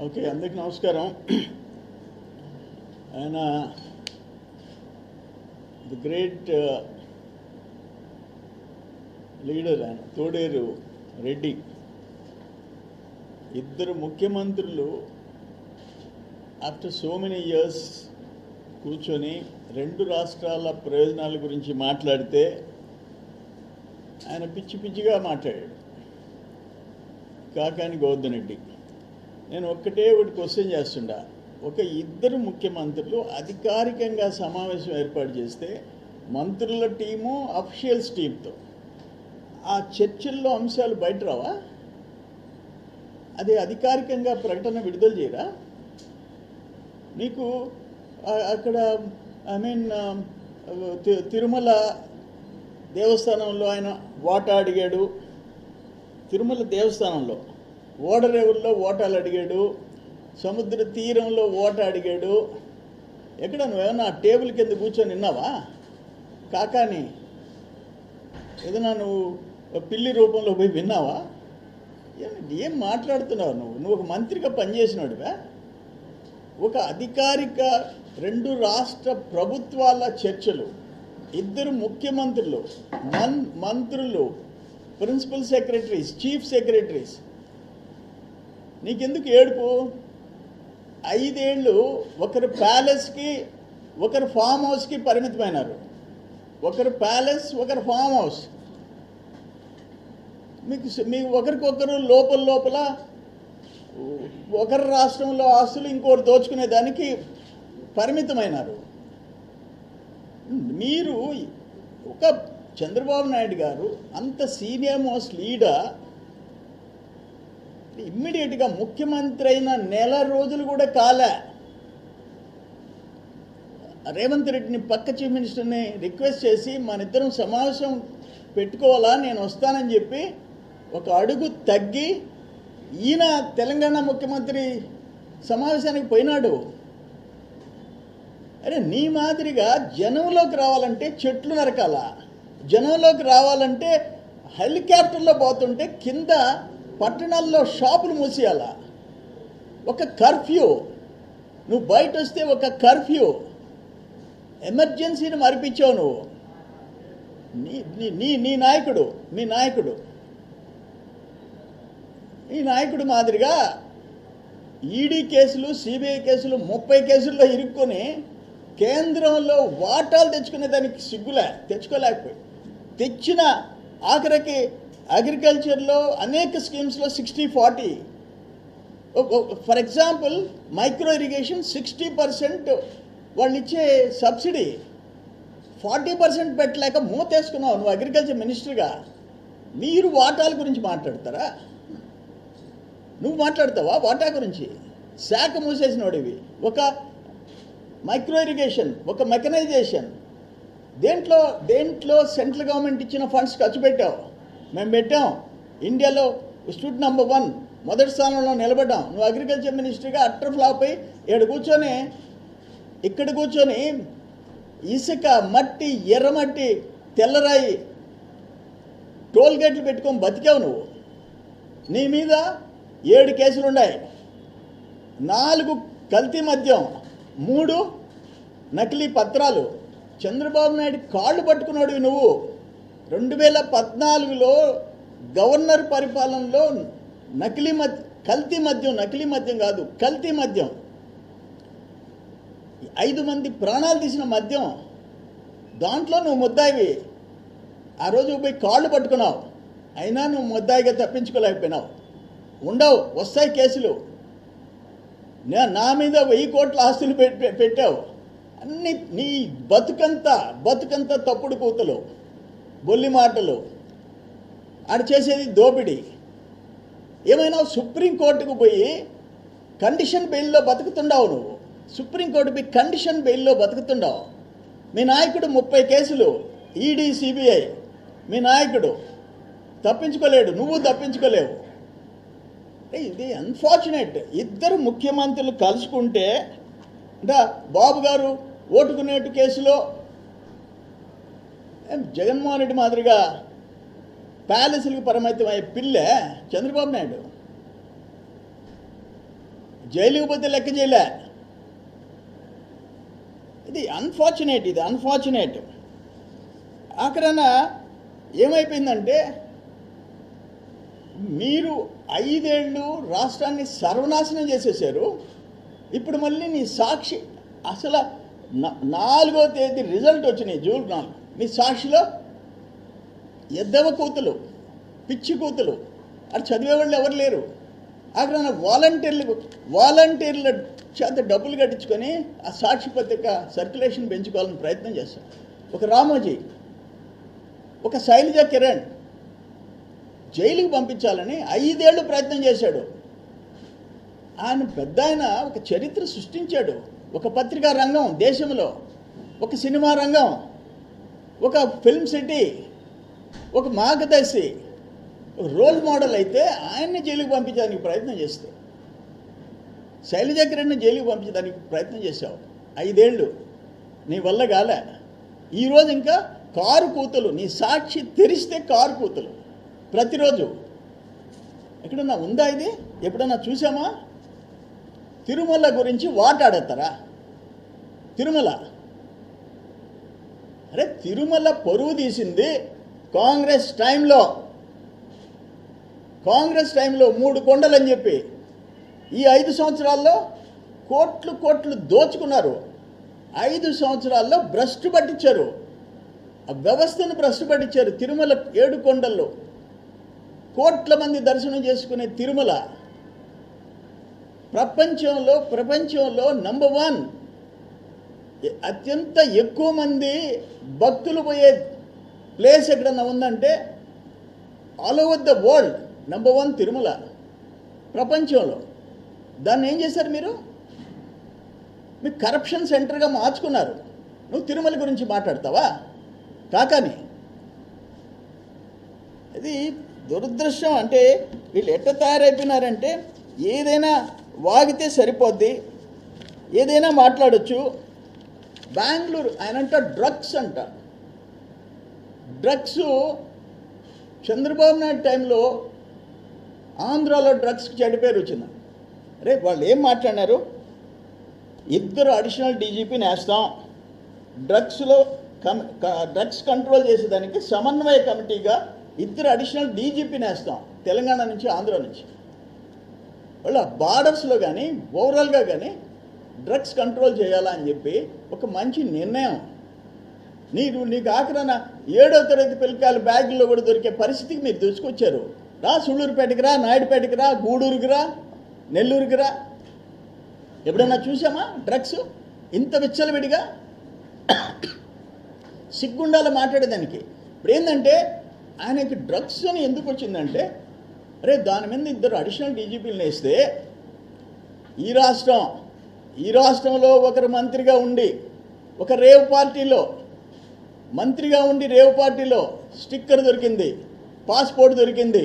Okay, అందరికి నమస్కారం. ఆయన ది గ్రేట్ లీడర్ ఆయన తోడేరు రెడ్డి. ఇద్దరు ముఖ్యమంత్రులు ఆఫ్టర్ సో మెనీ ఇయర్స్ కూర్చొని రెండు రాష్ట్రాల ప్రయోజనాల గురించి మాట్లాడితే ఆయన పిచ్చి పిచ్చిగా మాట్లాడాడు. కాకాని గోవర్ధన్ రెడ్డి, నేను ఒకటి క్వశ్చన్ చేస్తుండా. ఇద్దరు ముఖ్యమంత్రులు అధికారికంగా సమావేశం ఏర్పాటు చేస్తే మంత్రుల టీము అఫీషియల్స్ టీంతో ఆ చర్చల్లో అంశాలు బయట రావా? అది అధికారికంగా ప్రకటన విడుదల చేయరా? మీకు అక్కడ తిరుమల దేవస్థానంలో ఆయన వాటా అడిగాడు, తిరుమల దేవస్థానంలో ఓడరేవుల్లో ఓటాలు అడిగాడు, సముద్ర తీరంలో ఓట అడిగాడు. ఎక్కడ నువ్వేమన్నా టేబుల్ కింద కూర్చొని విన్నావా? కాకాని ఏదన్నా నువ్వు పిల్లి రూపంలో పోయి విన్నావా? ఏం మాట్లాడుతున్నావు నువ్వు ఒక మంత్రిగా పనిచేసినాడువా? ఒక అధికారిక రెండు రాష్ట్ర ప్రభుత్వాల చర్చలు, ఇద్దరు ముఖ్యమంత్రులు, మంత్రులు, ప్రిన్సిపల్ సెక్రటరీస్, చీఫ్ సెక్రటరీస్, నీకెందుకు ఏడుపు? 5 ఏళ్ళు ఒకరు ప్యాలెస్కి ఒకరు ఫామ్ హౌస్కి పరిమితమైనారు. ఒకరు ప్యాలెస్, ఒకరు ఫామ్ హౌస్. మీకు ఒకరికొకరు లోపల ఒకరి రాష్ట్రంలో ఆస్తులు ఇంకోటి దోచుకునే దానికి పరిమితమైనారు. మీరు ఒక చంద్రబాబు నాయుడు గారు అంత సీనియర్ మోస్ట్ లీడర్ ఇమ్మీడియట్గా ముఖ్యమంత్రి అయిన నెల రోజులు కూడా కాలే రేవంత్ రెడ్డిని పక్క చీఫ్ మినిస్టర్ని రిక్వెస్ట్ చేసి మన ఇద్దరం సమావేశం పెట్టుకోవాలా, నేను వస్తానని చెప్పి ఒక అడుగు తగ్గి ఈయన తెలంగాణ ముఖ్యమంత్రి సమావేశానికి పోయినాడు. అరే నీ మాదిరిగా జనంలోకి రావాలంటే చెట్లు నరకాల, జనంలోకి రావాలంటే హెలికాప్టర్లో పోతుంటే కింద పట్టణాల్లో షాపులు మూసేయాల. ఒక కర్ఫ్యూ, నువ్వు బయట వస్తే ఒక కర్ఫ్యూ, ఎమర్జెన్సీని మరిపించావు నువ్వు. నీ నాయకుడు ఈ నాయకుడు మాదిరిగా ఈడీ కేసులు, సిబిఐ కేసులు 30 కేసుల్లో ఇరుక్కొని కేంద్రంలో వాటాలు తెచ్చుకునే దానికి తెచ్చుకోలేకపోయి తెచ్చిన ఆఖరికి అగ్రికల్చర్లో అనేక స్కీమ్స్లో 60-40. ఫర్ ఎగ్జాంపుల్ మైక్రో ఇరిగేషన్ 60% వాళ్ళు ఇచ్చే సబ్సిడీ 40% పెట్టలేక మూతేసుకున్నావు నువ్వు అగ్రికల్చర్ మినిస్టర్గా. మీరు వాటాల గురించి మాట్లాడతారా? నువ్వు మాట్లాడతావా వాటా గురించి? శాఖ మూసేసినోడివి. ఒక మైక్రో ఇరిగేషన్, ఒక మెకనైజేషన్, దేంట్లో సెంట్రల్ గవర్నమెంట్ ఇచ్చిన ఫండ్స్ ఖర్చు పెట్టావు. మేము పెట్టాం, ఇండియాలో స్టూడ్ నెంబర్ 1 మొదటి స్థానంలో నిలబడ్డాం. నువ్వు అగ్రికల్చర్ మినిస్టర్గా అట్టర్ ఫ్లాప్ అయి ఇక్కడ కూర్చొని ఇసుక, మట్టి, ఎర్రమట్టి, తెల్లరాయి, టోల్ గేట్లు పెట్టుకొని బతికావు నువ్వు. నీ మీద 7 కేసులు ఉన్నాయి, 4 కల్తీ మద్యం, 3 నకిలీ పత్రాలు. చంద్రబాబు నాయుడు కాళ్ళు పట్టుకున్నాడు నువ్వు. 2014లో గవర్నర్ పరిపాలనలో కల్తీ మద్యం కాదు, కల్తీ మద్యం, 5 మంది ప్రాణాలు తీసిన మద్యం, దాంట్లో నువ్వు ముద్దాయివి. ఆ రోజు పోయి కాళ్ళు పట్టుకున్నావు, అయినా నువ్వు ముద్దాయిగా తప్పించుకోలేకపోయినావు. వస్తాయి కేసులు. నా మీద 1000 కోట్ల ఆస్తులు పెట్టావు. అన్ని నీ బతుకంతా తప్పుడు కూతలు, బొల్లి మాటలు, ఆడ చేసేది దోపిడీ. ఏమైనా సుప్రీంకోర్టుకు పోయి కండిషన్ బెయిల్లో బతుకుతుండవు నువ్వు. సుప్రీంకోర్టు పోయి కండిషన్ బెయిల్లో బతుకుతుండవు. మీ నాయకుడు 30 కేసులు, ఈడీ, సిబిఐ. మీ నాయకుడు తప్పించుకోలేడు, నువ్వు తప్పించుకోలేవు. ఇది అన్ఫార్చునేట్. ఇద్దరు ముఖ్యమంత్రులు కలుసుకుంటే అంటే బాబు గారు ఓటుకునేటు కేసులో జగన్మోహన్ రెడ్డి మాదిరిగా ప్యాలెస్లకు పరిమితమయ్యే పిల్లే చంద్రబాబు నాయుడు. జైలుకి పోతే లెక్క చేయలే. ఇది అన్ఫార్చునేట్. అక్కడన ఏమైపోయిందంటే, మీరు 5 ఏళ్ళు రాష్ట్రాన్ని సర్వనాశనం చేసేసారు. ఇప్పుడు మళ్ళీ నీ సాక్షి అసలు 4వ తేదీ రిజల్ట్ వచ్చినాయి, జూన్ 4. నీ సాక్షిలో ఎద్దవ కూతులు, పిచ్చి కూతులు, అది చదివేవాళ్ళు ఎవరు లేరు. అక్కడ వాలంటీర్ల చేత డబ్బులు కట్టించుకొని ఆ సాక్షి పత్రిక సర్క్యులేషన్ పెంచుకోవాలని ప్రయత్నం చేస్తాం. ఒక రామోజీ, ఒక శైలజ కిరణ్ జైలుకి పంపించాలని 5 ఏళ్ళు ప్రయత్నం చేశాడు. ఆయన పెద్ద ఒక చరిత్ర సృష్టించాడు. ఒక పత్రికా రంగం దేశంలో, ఒక సినిమా రంగం, ఒక ఫిల్మ్ సిటీ, ఒక మార్గదర్శి, ఒక రోల్ మోడల్ అయితే ఆయన్ని జైలుకి పంపించడానికి ప్రయత్నం చేస్తే, శైలజ కిరణ్ని జైలుకి పంపించడానికి ప్రయత్నం చేశావు 5 ఏళ్ళు, నీ వల్ల కాలే. ఈరోజు ఇంకా కారు కూతులు, నీ సాక్షి తెరిస్తే కారు కూతులు ప్రతిరోజు. ఎక్కడన్నా ఉందా ఇది? ఎప్పుడన్నా చూసామా? తిరుమల గురించి వాటాడతారా? తిరుమల, అరే తిరుమల పరువు తీసింది కాంగ్రెస్ టైంలో 3 కొండలని చెప్పి ఈ 5 సంవత్సరాల్లో కోట్లు దోచుకున్నారు. 5 సంవత్సరాల్లో భ్రష్టు పట్టించారు, ఆ వ్యవస్థను భ్రష్టు పట్టించారు. తిరుమల 7 కొండల్లో కోట్ల మంది దర్శనం చేసుకునే తిరుమల ప్రపంచంలో నంబర్ 1 అత్యంత ఎక్కువ మంది భక్తులు పోయే ప్లేస్ ఎక్కడన్నా ఉందంటే all over the world number 1 Tirumala ప్రపంచంలో. దాన్ని ఏం చేశారు మీరు? కరప్షన్ సెంటర్గా మార్చుకున్నారు. నువ్వు తిరుమల గురించి మాట్లాడతావా? కాకాని ఇది దురదృష్టం. అంటే వీళ్ళు ఎట్ట తయారైపోయినారంటే ఏదైనా వాగితే సరిపోద్ది, ఏదైనా మాట్లాడచ్చు. బెంగళూరు ఆయనంట డ్రగ్స్ చంద్రబాబు నాయుడు టైంలో ఆంధ్రాలో డ్రగ్స్కి చెడ్డ పేరు వచ్చింది. రేపు వాళ్ళు ఏం మాట్లాడినారు? 2 అడిషనల్ డీజీపీని వేస్తాం, డ్రగ్స్ కంట్రోల్ చేసేదానికి సమన్వయ కమిటీగా 2 అడిషనల్ డీజీపీని వేస్తాం, తెలంగాణ నుంచి ఆంధ్ర నుంచి. వాళ్ళ బార్డర్స్లో కానీ ఓవరాల్గా కానీ డ్రగ్స్ కంట్రోల్ చేయాలా అని చెప్పి ఒక మంచి నిర్ణయం. నీకు ఆఖరణ 7వ తరగతి పిల్లకాయల బ్యాగుల్లో కూడా దొరికే పరిస్థితికి మీరు తీసుకొచ్చారు. రా సుళ్ళూరుపేటకి రా, నాయుడుపేటకి రా, గూడూరుకి రా, నెల్లూరుకి రా. ఎప్పుడన్నా చూసామా డ్రగ్స్ ఇంత విచ్చలవిడిగా? సిగ్గుండాల మాట్లాడేదానికి. ఇప్పుడు ఏంటంటే ఆయనకి డ్రగ్స్ అని ఎందుకు వచ్చిందంటే, అరే దాని మీద 2 అడిషనల్ డీజీపీలను వేస్తే ఈ రాష్ట్రంలో ఒకరు మంత్రిగా ఉండి, ఒక రేవ్ పార్టీలో మంత్రిగా ఉండి రేవ్ పార్టీలో స్టిక్కర్ దొరికింది, పాస్పోర్ట్ దొరికింది.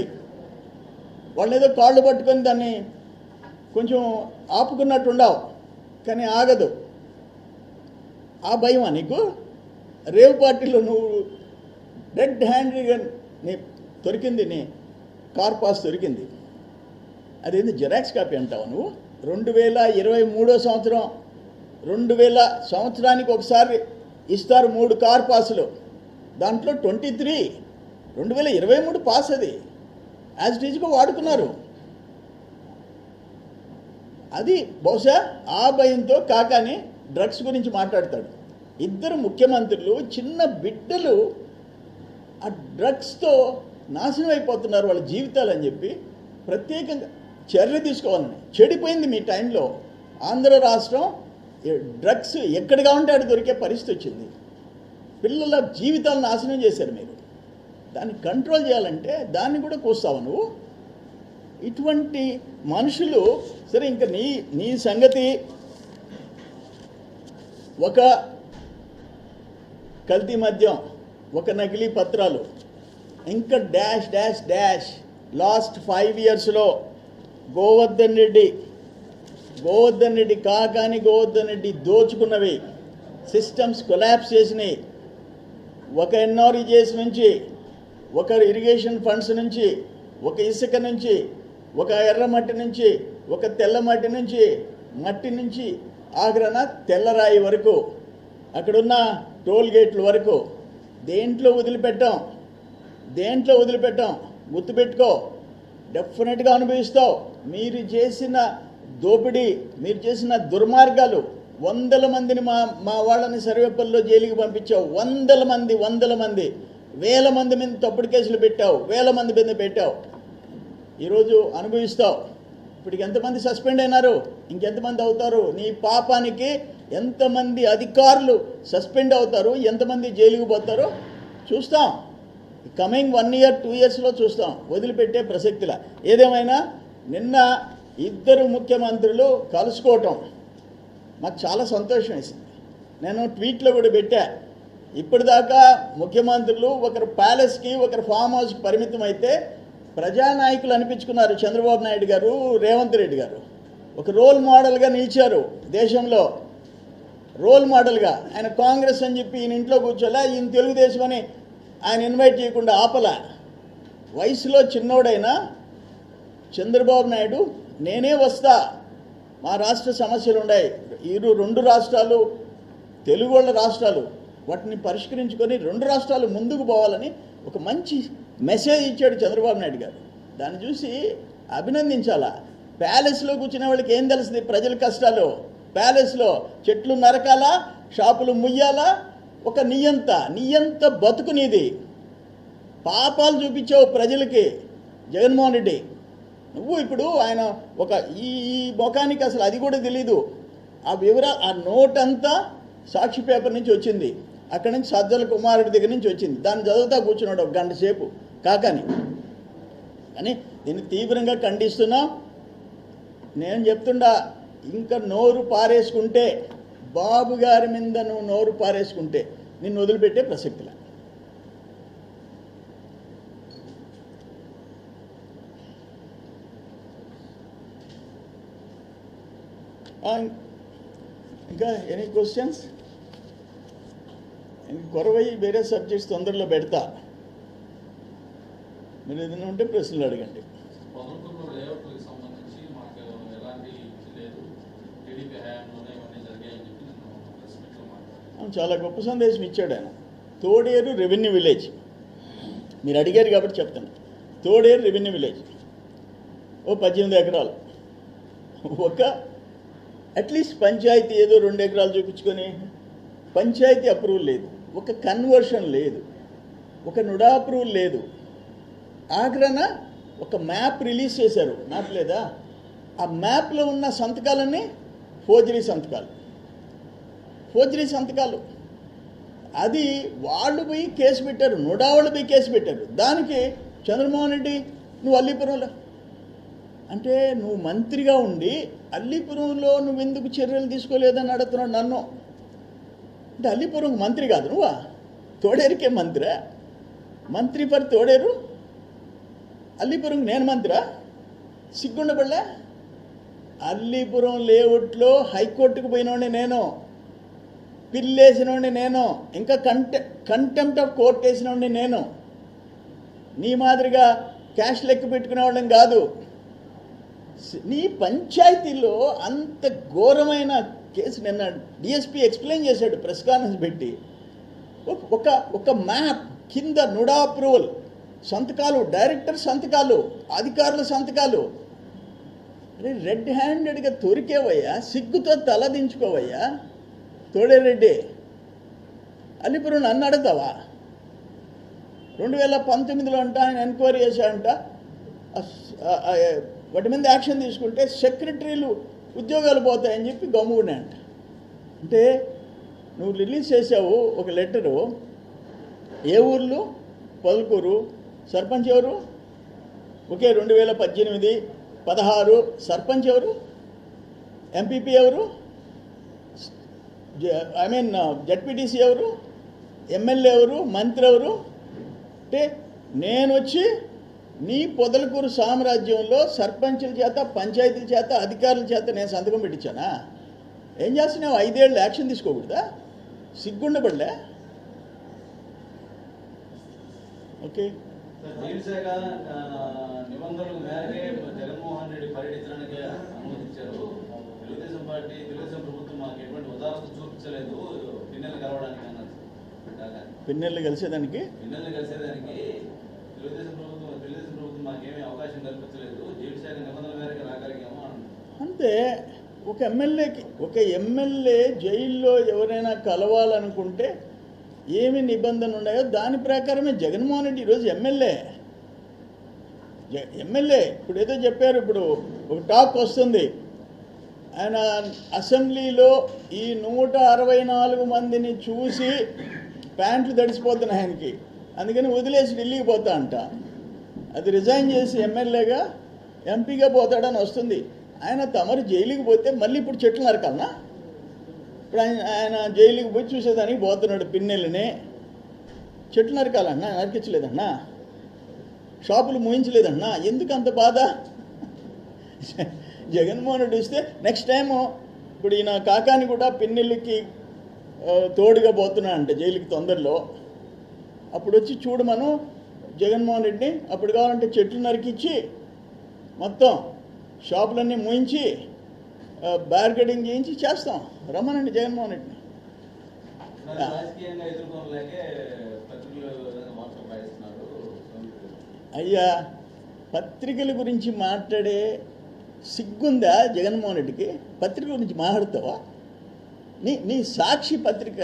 వాళ్ళని ఏదో కాళ్ళు పట్టుకొని దాన్ని కొంచెం ఆపుకున్నట్టుండవు, కానీ ఆగదు. ఆ భయమా నీకు? రేవ్ పార్టీలో నువ్వు రెడ్ హ్యాండ్గా దొరికింది, నీ కార్ పాస్ దొరికింది. అదేంటి జిరాక్స్ కాపీ అంటావు నువ్వు? 2023 సంవత్సరం 2000 సంవత్సరానికి ఒకసారి ఇస్తారు 3 కార్ పాసులు. దాంట్లో 23 2023 పాస్, అది యాజ్ ఇట్ ఈజ్గా వాడుకున్నారు. అది బహుశా ఆ భయంతో కాకాని డ్రగ్స్ గురించి మాట్లాడతాడు. 2 ముఖ్యమంత్రులు, చిన్న బిడ్డలు ఆ డ్రగ్స్తో నాశనం అయిపోతున్నారు వాళ్ళ జీవితాలు అని చెప్పి ప్రత్యేకంగా చర్య తీసుకోవాలని. చెడిపోయింది మీ టైంలో ఆంధ్ర రాష్ట్రం. డ్రగ్స్ ఎక్కడిగా ఉంటే అక్కడ దొరికే పరిస్థితి వచ్చింది. పిల్లల జీవితాలు నాశనం చేశారు మీరు. దాన్ని కంట్రోల్ చేయాలంటే దాన్ని కూడా కూస్తావు నువ్వు. ఇటువంటి మనుషులు. సరే, ఇంకా నీ సంగతి ఒక కల్తీ మద్యం, ఒక నకిలీ పత్రాలు, ఇంకా డాష్ డాష్ డాష్. లాస్ట్ 5 ఇయర్స్లో గోవర్ధన్ రెడ్డి కాకాని గోవర్ధన్ రెడ్డి దోచుకున్నవి, సిస్టమ్స్ కొలాప్స్ చేసినాయి. ఒక ఎన్ఆర్ఈజేస్ నుంచి, ఒక ఇరిగేషన్ ఫండ్స్ నుంచి, ఒక ఇసుక నుంచి, ఒక ఎర్రమట్టి నుంచి, ఒక తెల్ల మట్టి నుంచి ఆగ్రన తెల్లరాయి వరకు, అక్కడున్న టోల్ గేట్ల వరకు దేంట్లో వదిలిపెట్టాం. గుర్తుపెట్టుకో, డెఫినెట్గా అనుభవిస్తావు. మీరు చేసిన దోపిడీ, మీరు చేసిన దుర్మార్గాలు, వందల మందిని మా వాళ్ళని సర్వేపల్లిలో జైలుకి పంపించావు. వందల మంది, వేల మంది మీద తప్పుడు కేసులు పెట్టావు, వేల మంది మీద పెట్టావు. ఈరోజు అనుభవిస్తావు. ఇప్పటికి ఎంతమంది సస్పెండ్ అయినారు, ఇంకెంతమంది అవుతారు? నీ పాపానికి ఎంతమంది అధికారులు సస్పెండ్ అవుతారు, ఎంతమంది జైలుకి పోతారో చూస్తాం. కమింగ్ 1 year 2 yearsలో చూస్తాం. వదిలిపెట్టే ప్రసక్తిలా. ఏదేమైనా నిన్న ఇద్దరు ముఖ్యమంత్రులు కలుసుకోవటం మాకు చాలా సంతోషం వేసింది. నేను ట్వీట్లో కూడా పెట్టా. ఇప్పటిదాకా ముఖ్యమంత్రులు ఒకరు ప్యాలెస్కి, ఒకరు ఫామ్ హౌస్కి పరిమితం అయితే ప్రజానాయకులు అనిపించుకున్నారు. చంద్రబాబు నాయుడు గారు, రేవంత్ రెడ్డి గారు ఒక రోల్ మోడల్గా నిలిచారు. దేశంలో రోల్ మోడల్గా. ఆయన కాంగ్రెస్ అని చెప్పి ఈయన ఇంట్లో కూర్చోలే, ఈయన తెలుగుదేశం అని ఆయన ఇన్వైట్ చేయకుండా ఆపలా. వయసులో చిన్నోడైనా చంద్రబాబు నాయుడు నేనే వస్తా, మా రాష్ట్ర సమస్యలు ఉన్నాయి, 2 రాష్ట్రాలు తెలుగు వాళ్ళ రాష్ట్రాలు, వాటిని పరిష్కరించుకొని 2 రాష్ట్రాలు ముందుకు పోవాలని ఒక మంచి మెసేజ్ ఇచ్చాడు చంద్రబాబు నాయుడు గారు. దాన్ని చూసి అభినందించాలా. ప్యాలెస్లో కూర్చునే వాళ్ళకి ఏం తెలుస్తుంది ప్రజల కష్టాలు? ప్యాలెస్లో చెట్లు నరకాలా, షాపులు ముయ్యాలా, ఒక నియంత బతుకు నీది. పాపాలు చూపించావు ప్రజలకి జగన్మోహన్ రెడ్డి. నువ్వు ఇప్పుడు ఆయన ఒక ఈ ముఖానికి అసలు అది కూడా తెలీదు. ఆ నోటంతా సాక్షి పేపర్ నుంచి వచ్చింది, అక్కడి నుంచి సజ్జల కుమారుడి దగ్గర నుంచి వచ్చింది. దాన్ని చదువుతా కూర్చున్నాడు 1 గంట సేపు కాకని. కానీ దీన్ని తీవ్రంగా ఖండిస్తున్నాం. నేను చెప్తుండా, ఇంకా నోరు పారేసుకుంటే, బాబు గారి మీద నువ్వు నోరు పారేసుకుంటే నిన్ను వదిలిపెట్టే ప్రసక్తిలా. ఇంకా ఎనీ క్వశ్చన్స్? కొరవై వేరే సబ్జెక్ట్స్ తొందరలో పెడతా. మీరు ఏదైనా ఉంటే ప్రశ్నలు అడగండి. చాలా గొప్ప సందేశం ఇచ్చాడు ఆయన. తోడేరు రెవెన్యూ విలేజ్ మీరు అడిగారు కాబట్టి చెప్తాను. తోడేరు రెవెన్యూ విలేజ్ ఓ 18 ఎకరాలు, ఒక అట్లీస్ట్ పంచాయతీ ఏదో 2 ఎకరాలు చూపించుకొని, పంచాయతీ అప్రూవల్ లేదు, ఒక కన్వర్షన్ లేదు, ఒక నుడా అప్రూవల్ లేదు. ఆఖరణ ఒక మ్యాప్ రిలీజ్ చేశారు, మ్యాప్ లేదా? ఆ మ్యాప్లో ఉన్న సంతకాలన్నీ ఫోర్జరీ సంతకాలు. అది వాళ్ళు పోయి కేసు పెట్టారు, నుడా వాళ్ళు పోయి కేసు పెట్టారు. దానికి చంద్రమోహన్ రెడ్డి నువ్వు అల్లీపురంలో అంటే, నువ్వు మంత్రిగా ఉండి అల్లీపురంలో నువ్వు ఎందుకు చర్యలు తీసుకోలేదని అడుగుతున్నాడు నన్ను. అంటే అల్లీపురం మంత్రి కాదు నువ్వా? తోడేరుకే మంత్రి ఫర్ తోడేరు. అల్లీపురం నేను మంత్రా? సిగ్గుండబడలే? అల్లీపురం లేఅవుట్లో హైకోర్టుకు పోయినోడిని నేను, పిల్లేసినోడిని నేను, ఇంకా కంటెంప్ట్ ఆఫ్ కోర్ట్ వేసినోడిని నేను. నీ మాదిరిగా క్యాష్ లెక్క పెట్టుకునేవాళ్ళం కాదు. నీ పంచాయతీలో అంత ఘోరమైన కేసు నిన్న డిఎస్పీ ఎక్స్ప్లెయిన్ చేశాడు ప్రెస్ కాన్ఫరెన్స్ పెట్టి. ఒక మ్యాప్ కింద నుడా అప్రూవల్ సంతకాలు, డైరెక్టర్ సంతకాలు, అధికారుల సంతకాలు. రెడ్ హ్యాండెడ్గా దొరికేవయ్యా, సిగ్గుతో తలదించుకోవయ్యా తోడేరెడ్డి. అల్లిపురం నన్ను అడుగుతావా? 2019లో అంట ఆయన ఎంక్వైరీ చేశాడంట, వాటి మీద యాక్షన్ తీసుకుంటే సెక్రటరీలు ఉద్యోగాలు పోతాయని చెప్పి గమ్ముకున్నాయంట. అంటే నువ్వు రిలీజ్ చేసావు ఒక లెటరు. ఏ ఊర్లు? పలుకూరు. సర్పంచ్ ఎవరు? ఒకే 2018, 16 సర్పంచ్ ఎవరు? ఎంపీపీ ఎవరు? జడ్పీటీసీ ఎవరు? ఎమ్మెల్యే ఎవరు? మంత్రి ఎవరు? అంటే నేను వచ్చి నీ పొదలకూరు సామ్రాజ్యంలో సర్పంచుల చేత, పంచాయతీల చేత, అధికారుల చేత నేను సంతకం పెట్టించానా? ఏం చేస్తున్నావు? 5 ఏళ్ళు యాక్షన్ తీసుకోకూడదా? సిగ్గుండబడలే? ఓకే. జైలుశాఖ నిబంధనల మేరకే జగన్మోహన్ రెడ్డి పర్యటించడానికి అనుమతించారు. తెలుగుదేశం పార్టీ, తెలుగుదేశం ప్రభుత్వం మాకు ఎటువంటి ఉదాహరణ చూపించలేదు పిన్నెలు కలవడానికి అన్నారు. పిన్నెల్ని కలిసేదానికి తెలుగుదేశం ప్రభుత్వం మాకేమీ అవకాశం కల్పించలేదు. జైలుశాఖ నిబంధనల మేరకు రాగలిగాము అంతే. ఒక ఎమ్మెల్యే జైల్లో ఎవరైనా కలవాలనుకుంటే ఏమి నిబంధనలు ఉన్నాయో దాని ప్రకారమే జగన్మోహన్ రెడ్డి ఈరోజు ఎమ్మెల్యే ఇప్పుడు ఏదో చెప్పారు. ఇప్పుడు ఒక టాక్ వస్తుంది, ఆయన అసెంబ్లీలో ఈ 164 మందిని చూసి ప్యాంట్లు తడిసిపోతున్నాయి ఆయనకి, అందుకని వదిలేసి ఢిల్లీకి పోతా అంట. అది రిజైన్ చేసి ఎమ్మెల్యేగా ఎంపీగా పోతాడని వస్తుంది. ఆయన తమరు జైలుకి పోతే మళ్ళీ ఇప్పుడు చెట్లు నరకాలనా? ఇప్పుడు ఆయన జైలుకి పోయి చూసేదానికి పోతున్నాడు. పిన్నెల్ని చెట్లు నరకాలన్నా? నరికించలేదన్నా? షాపులు మూయించలేదన్నా? ఎందుకు అంత బాధ? జగన్మోహన్ రెడ్డి వస్తే నెక్స్ట్ టైము ఇప్పుడు ఈయన కాకాని కూడా పిన్నెల్లికి తోడుగా పోతున్నా అంటే జైలుకి తొందరలో, అప్పుడు వచ్చి చూడమను జగన్మోహన్ రెడ్డిని. అప్పుడు కావాలంటే చెట్లు నరికిచ్చి మొత్తం షాపులన్నీ మూయించి బ్యారికేడింగ్ చేయించి చేస్తాం. రమ్మనండి జగన్మోహన్ రెడ్డిని. అయ్యా, పత్రికల గురించి మాట్లాడే సిగ్గుందా జగన్మోహన్ రెడ్డికి? పత్రికల గురించి మాట్లాడతావా? నీ సాక్షి పత్రిక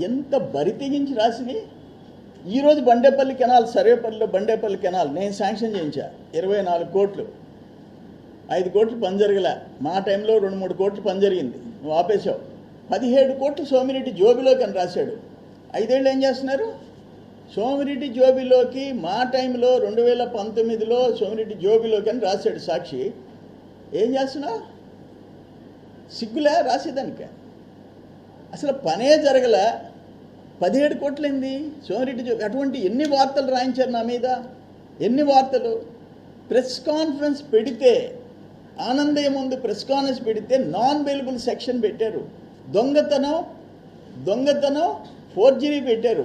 ఎంత బరి తెగించి రాసింది. ఈరోజు బండేపల్లి కెనాల్, సర్వేపల్లిలో బండేపల్లి కెనాల్ నేను శాంక్షన్ చేయించా. 24 కోట్లు, 5 కోట్లు పని జరగలే. మా టైంలో 2-3 కోట్లు పని జరిగింది, నువ్వు ఆపేశావు. 17 కోట్లు సోమిరెడ్డి జోబిలోకి అని రాశాడు. 5 ఏళ్ళు ఏం చేస్తున్నారు? సోమిరెడ్డి జోబిలోకి మా టైంలో 2019లో సోమిరెడ్డి జోబిలోకి అని రాశాడు సాక్షి. ఏం చేస్తున్నావు? సిగ్గులే రాసేదానికే? అసలు పనే జరగలే. 17 కోట్లైంది సోమిరెడ్డి జోబి. అటువంటి ఎన్ని వార్తలు రాయించారు నా మీద, ఎన్ని వార్తలు. ప్రెస్ కాన్ఫరెన్స్ పెడితే, ఆనందయ్య ముందు ప్రెస్ కాన్ఫరెన్స్ పెడితే నాన్ బెయిలబుల్ సెక్షన్ పెట్టారు. దొంగతనం ఫోర్జరీ పెట్టారు.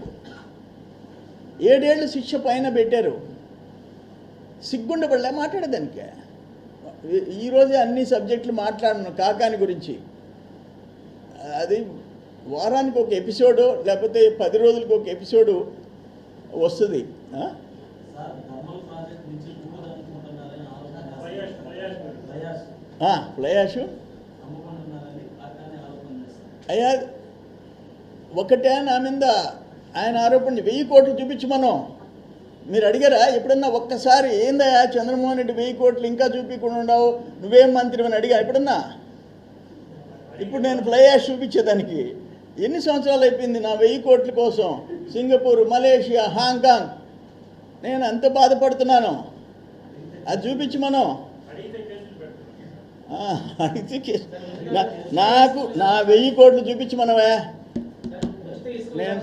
7 ఏళ్ళు శిక్ష పైన పెట్టారు. సిగ్గుండబడలే మాట్లాడేదానికే? ఈరోజే అన్ని సబ్జెక్టులు మాట్లాడను కాకాని గురించి. అది వారానికి ఒక ఎపిసోడు, లేకపోతే 10 రోజులకు ఒక ఎపిసోడు వస్తుంది. ఫ్లయాషు అయ్యా, ఒకటే నా మీద ఆయన ఆరోపణ. 1000 కోట్లు చూపించమను. మీరు అడిగారా ఎప్పుడన్నా ఒక్కసారి? ఏందయ్యా చంద్రమోహన్ రెడ్డి 1000 కోట్లు ఇంకా చూపించకుండా ఉండవు, నువ్వేం మంత్రి అని అడిగా ఎప్పుడన్నా? ఇప్పుడు నేను ఫ్లయాష్ చూపించేదానికి ఎన్ని సంవత్సరాలు అయిపోయింది నా 1000 కోట్ల కోసం? సింగపూర్, మలేషియా, హాంకాంగ్, నేను ఎంత బాధపడుతున్నాను. అది చూపించమను. అడిగితే నాకు నా 1000 కోట్లు చూపించమనవా? నేను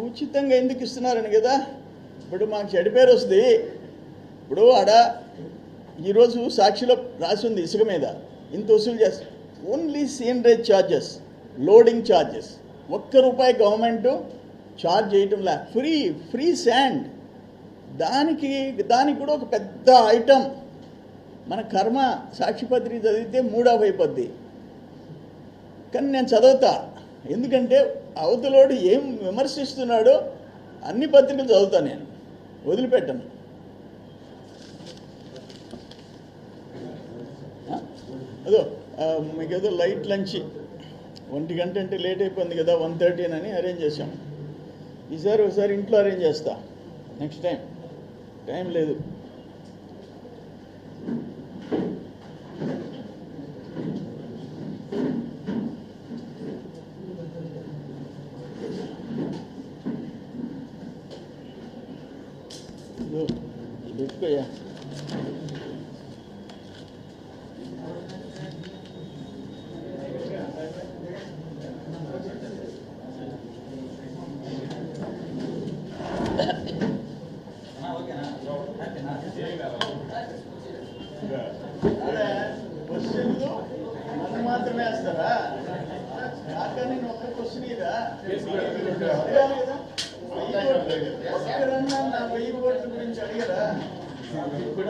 ఉచితంగా ఎందుకు ఇస్తున్నారని కదా. ఇప్పుడు మాకు చెడు పేరు వస్తుంది. ఇప్పుడు ఆడ ఈరోజు సాక్షిలో రాసి ఉంది, ఇసుక మీద ఇంత వసూలు చేస్తారు. Only seigniorage charges, loading charges, ₹1 government charge చేయటంలా. Free sand. దానికి కూడా ఒక పెద్ద ఐటమ్. మన కర్మ సాక్షిపత్రిక చదివితే 3 అయిపోద్ది. కానీ నేను చదువుతా, ఎందుకంటే అవతలోడు ఏం విమర్శిస్తున్నాడో అన్ని పత్రికలు చదువుతా, నేను వదిలిపెట్టను. అదో మీకేదో లైట్ లంచ్ 1 గంట అంటే లేట్ అయిపోయింది కదా, 1:30 అని అరేంజ్ చేసాం. ఈసారి ఒకసారి ఇంట్లో అరేంజ్ చేస్తా, నెక్స్ట్ టైం లేదు. పెట్టుకోయా. క్వశ్చన్లు నన్ను మాత్రమే వేస్తారా? కానీ ఒక్క క్వశ్చన్ ఇదా అడగాలి కదా? ఒక్కరన్నా నా 1000 కోట్ల గురించి అడిగారా? ఇప్పుడు